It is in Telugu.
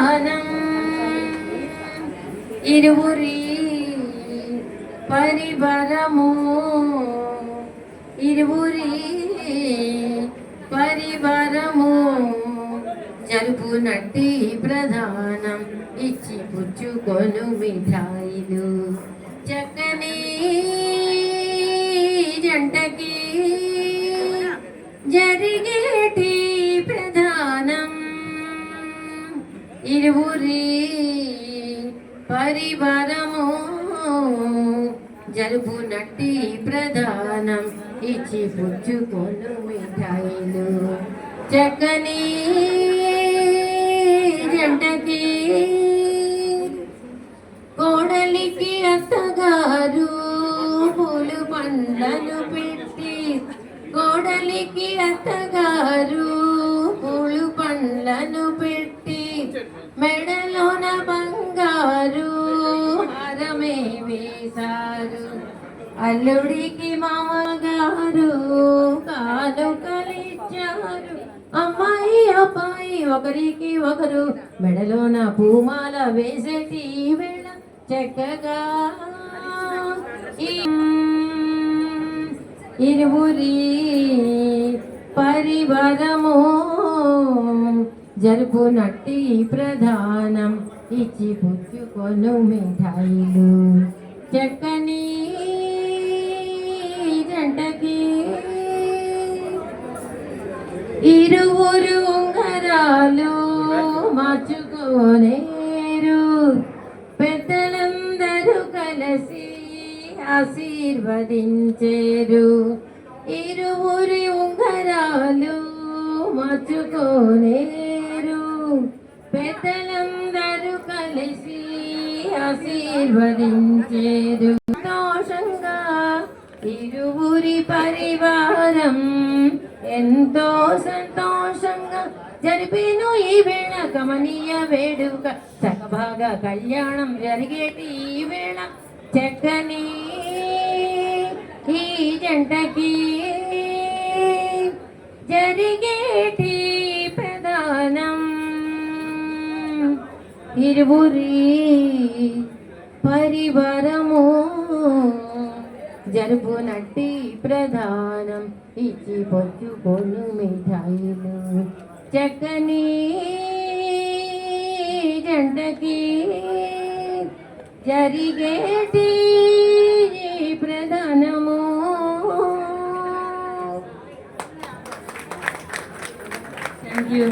ప్రధానం ఇరువురి పరివారము ఇరువురి పరివారము జరుపునట్టి ప్రధానం ఇచ్చి పుచ్చుకొను మిఠాయిలు చక్కని జంటకి జరిగేటి ప్రధానం ఇరువురి పరివారము జరుపునట్టి ప్రధానం ఇచ్చి పుచ్చుకొను మిఠాయిలు చక్కని జంటకి కోడలికి అత్తగారు పూలు పండ్లను పెట్టి కోడలికి అత్తగారు పూలు పండ్లను పెట్టి మెడలోన బంగారు హారమే వేశారు అల్లుడికి మామగారు కానుకలిచ్చారు అమ్మాయి అబ్బాయి ఒకరికి ఒకరు మెడలోన పూమాల వేసేటి వేళ చక్కగా ఇరువురి పరివారము జరుపునట్టి ప్రధానం ఇచ్చి పుచ్చుకొను మిఠాయిలు చక్కని జంటకి ఇరువురు ఉంగరాలు మార్చుకోనేరు పెద్దలందరూ కలిసి ఆశీర్వదించేరు ఇరువురి ఉంగరాలు మార్చుకోనేరు పెద్దలందరూ కలిసి ఆశీర్వదించేరు సంతోషంగా ఇరువురి పరివారం ఎంతో సంతోషంగా జరిపిను ఈ వేళ కమనీయ వేడుక సగభాగా కళ్యాణం జరిగేటి ఈ వేళ చక్కని ఈ జంటకి జరిగేటి ప్రధానం ఇరువురి పరివారము జరుపునట్టి ప్రధానం ఇచ్చి పొచ్చుకొను మిఠాయిలు చక్కని జంటకి జరిగేటి ప్రధానము. Thank you.